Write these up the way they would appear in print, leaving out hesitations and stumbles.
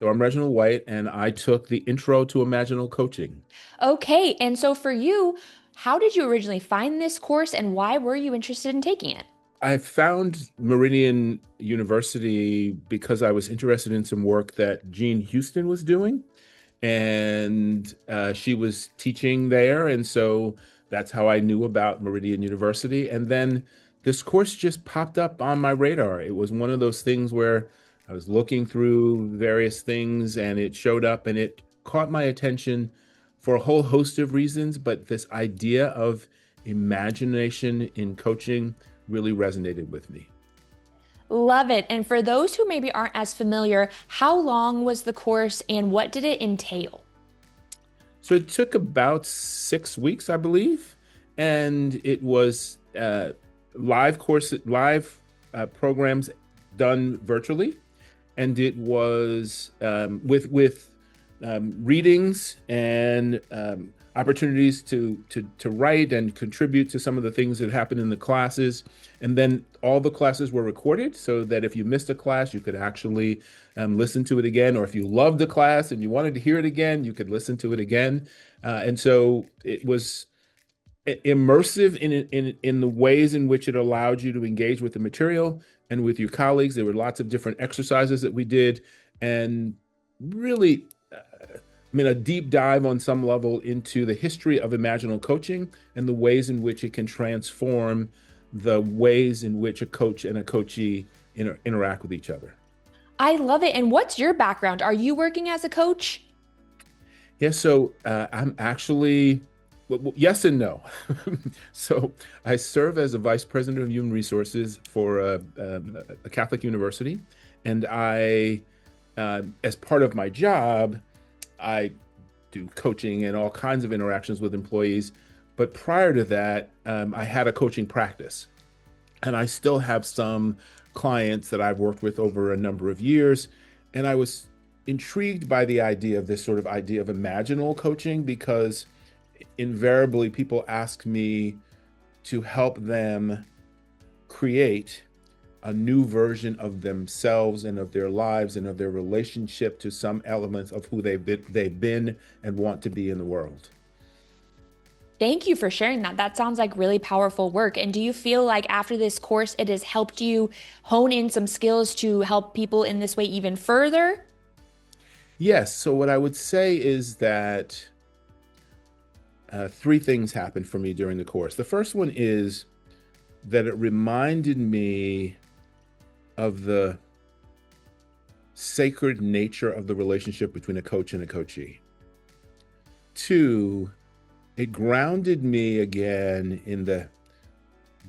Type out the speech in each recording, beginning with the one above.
So I'm Reginald White, and I took the Intro to Imaginal Coaching. Okay, and so for you, how did you originally find this course and why were you interested in taking it? I found Meridian University because I was interested in some work that Jean Houston was doing, and she was teaching there, and so that's how I knew about Meridian University. And then this course just popped up on my radar. It was one of those things where I was looking through various things, and it showed up, and it caught my attention for a whole host of reasons. But this idea of imagination in coaching really resonated with me. Love it. And for those who maybe aren't as familiar, how long was the course and what did it entail? So it took about 6 weeks, I believe, and it was live programs done virtually, and it was with readings and opportunities to write and contribute to some of the things that happened in the classes. And then all the classes were recorded so that if you missed a class, you could actually listen to it again. Or if you loved the class and you wanted to hear it again, you could listen to it again. And so it was immersive in the ways in which it allowed you to engage with the material and with your colleagues. There were lots of different exercises that we did, and really, a deep dive on some level into the history of imaginal coaching and the ways in which it can transform the ways in which a coach and a coachee interact with each other. I love it. And what's your background? Are you working as a coach? Yeah, so I'm actually, yes and no. So I serve as a vice president of human resources for a Catholic university, and as part of my job, I do coaching and all kinds of interactions with employees. But prior to that, I had a coaching practice, and I still have some clients that I've worked with over a number of years. And I was intrigued by the idea of this sort of idea of imaginal coaching because invariably people ask me to help them create a new version of themselves and of their lives and of their relationship to some elements of who they've been and want to be in the world. Thank you for sharing that. That sounds like really powerful work. And do you feel like after this course, it has helped you hone in some skills to help people in this way even further? Yes, so what I would say is that three things happened for me during the course. The first one is that it reminded me of the sacred nature of the relationship between a coach and a coachee. Two, it grounded me again in the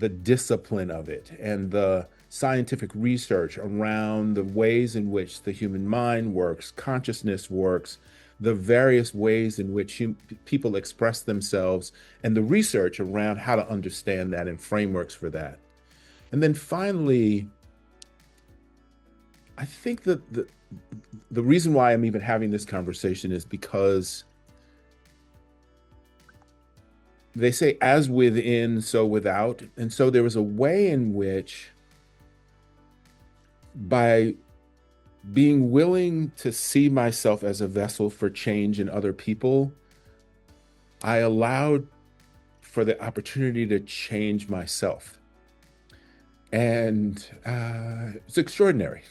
discipline of it and the scientific research around the ways in which the human mind works, consciousness works, the various ways in which people express themselves, and the research around how to understand that and frameworks for that. And then finally, I think that the reason why I'm even having this conversation is because they say, as within, so without. And so there was a way in which, by being willing to see myself as a vessel for change in other people, I allowed for the opportunity to change myself. And it's extraordinary.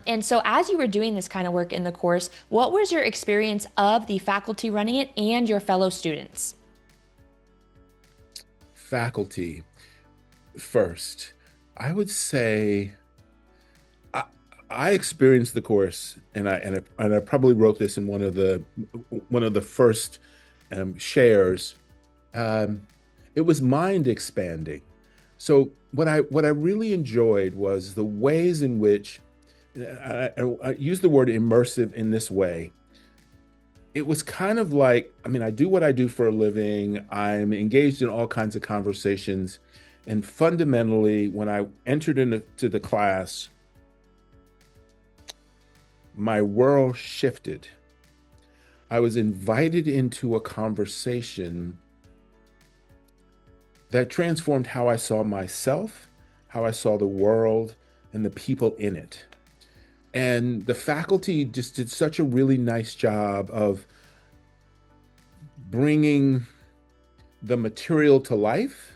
And so, as you were doing this kind of work in the course, what was your experience of the faculty running it and your fellow students? Faculty first. I would say I, I experienced the course, and I probably wrote this in one of the first shares. Um, it was mind expanding. So what I really enjoyed was the ways in which I use the word immersive in this way. It was kind of like, I do what I do for a living. I'm engaged in all kinds of conversations. And fundamentally, when I entered into the class, my world shifted. I was invited into a conversation that transformed how I saw myself, how I saw the world, and the people in it. And the faculty just did such a really nice job of bringing the material to life,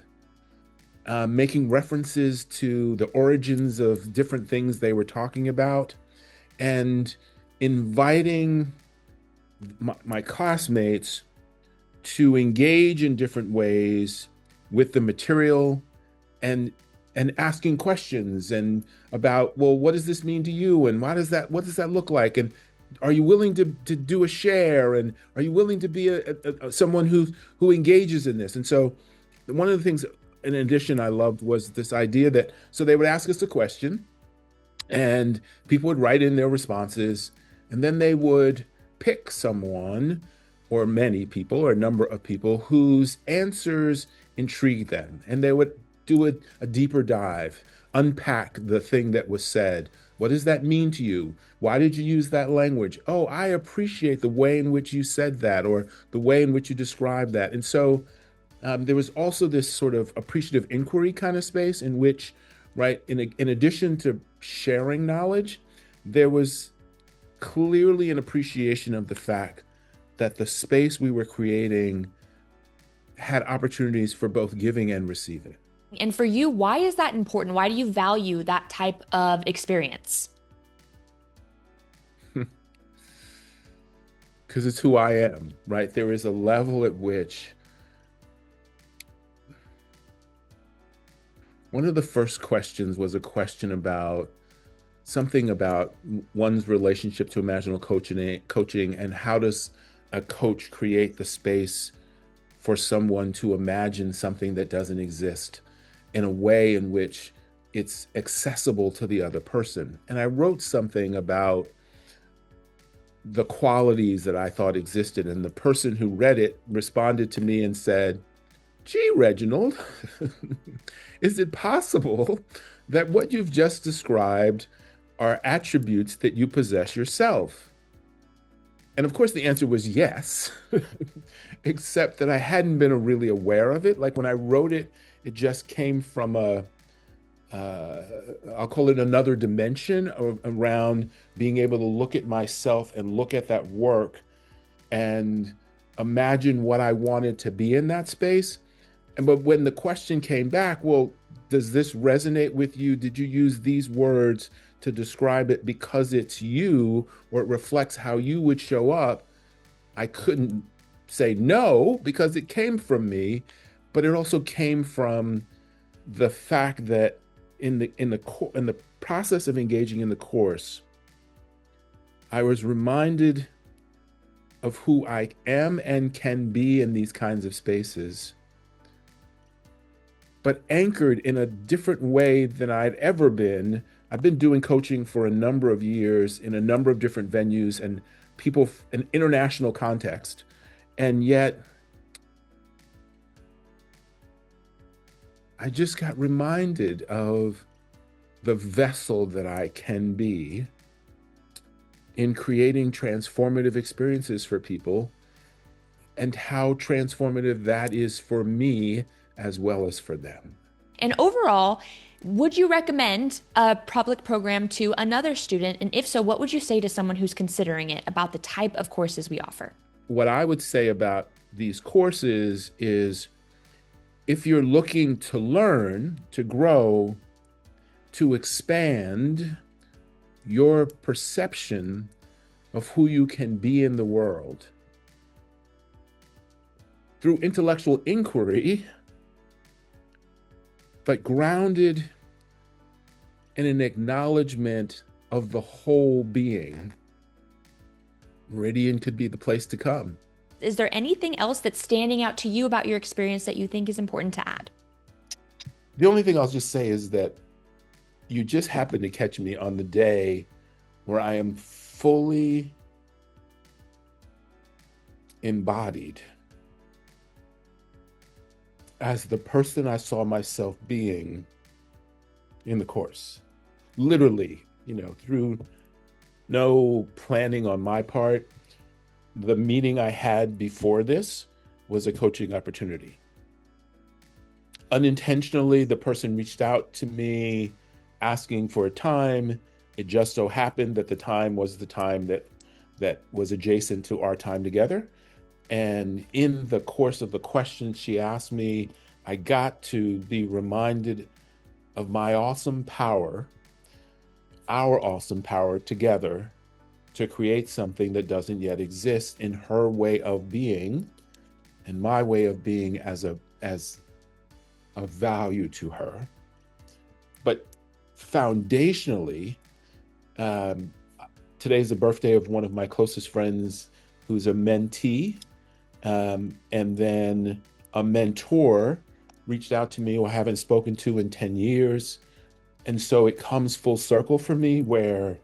making references to the origins of different things they were talking about, and inviting my classmates to engage in different ways with the material, and asking questions and about, well, what does this mean to you, and what does that look like, and are you willing to do a share, and are you willing to be someone who engages in this. And so one of the things in addition I loved was this idea that, so they would ask us a question and people would write in their responses, and then they would pick someone or many people or a number of people whose answers intrigued them, and they would do a deeper dive, unpack the thing that was said. What does that mean to you? Why did you use that language? Oh, I appreciate the way in which you said that, or the way in which you described that. And so there was also this sort of appreciative inquiry kind of space in which, right, in addition to sharing knowledge, there was clearly an appreciation of the fact that the space we were creating had opportunities for both giving and receiving. And for you, why is that important? Why do you value that type of experience? Because it's who I am, right? There is a level at which one of the first questions was a question about something about one's relationship to imaginal coaching, and how does a coach create the space for someone to imagine something that doesn't exist in a way in which it's accessible to the other person. And I wrote something about the qualities that I thought existed, and the person who read it responded to me and said, "Gee, Reginald, is it possible that what you've just described are attributes that you possess yourself?" And of course, the answer was yes, except that I hadn't been really aware of it. Like when I wrote it, it just came from I'll call it another dimension around being able to look at myself and look at that work and imagine what I wanted to be in that space. But when the question came back, well, does this resonate with you? Did you use these words to describe it because it's you, or it reflects how you would show up? I couldn't say no because it came from me, but it also came from the fact that in the process of engaging in the course, I was reminded of who I am and can be in these kinds of spaces, but anchored in a different way than I'd ever been. I've been doing coaching for a number of years in a number of different venues and people in international context. And yet I just got reminded of the vessel that I can be in creating transformative experiences for people, and how transformative that is for me as well as for them. And overall, would you recommend a public program to another student? And if so, what would you say to someone who's considering it about the type of courses we offer? What I would say about these courses is, if you're looking to learn, to grow, to expand your perception of who you can be in the world through intellectual inquiry, but grounded in an acknowledgement of the whole being, Meridian could be the place to come. Is there anything else that's standing out to you about your experience that you think is important to add? The only thing I'll just say is that you just happen to catch me on the day where I am fully embodied as the person I saw myself being in the course. Literally, through no planning on my part. The meeting I had before this was a coaching opportunity. Unintentionally, the person reached out to me asking for a time, It just so happened that the time was the time that was adjacent to our time together. And in the course of the questions she asked me, I got to be reminded of my awesome power, our awesome power together to create something that doesn't yet exist in her way of being and my way of being as a value to her. But foundationally, um, today's the birthday of one of my closest friends who's a mentee. And then a mentor reached out to me who I haven't spoken to in 10 years. And so it comes full circle for me where,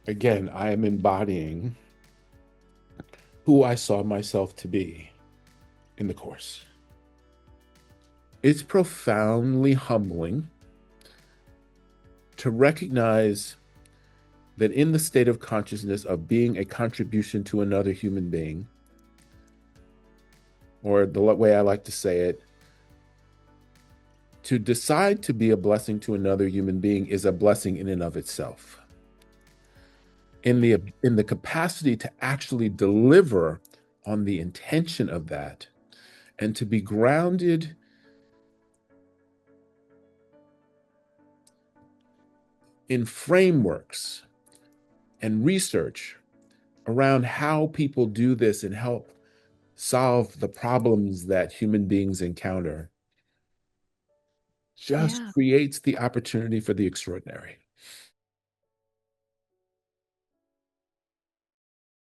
again, I am embodying who I saw myself to be in the course. It's profoundly humbling to recognize that in the state of consciousness of being a contribution to another human being, or the way I like to say it, to decide to be a blessing to another human being is a blessing in and of itself. In the capacity to actually deliver on the intention of that and to be grounded in frameworks and research around how people do this and help solve the problems that human beings encounter just Yeah. creates the opportunity for the extraordinary.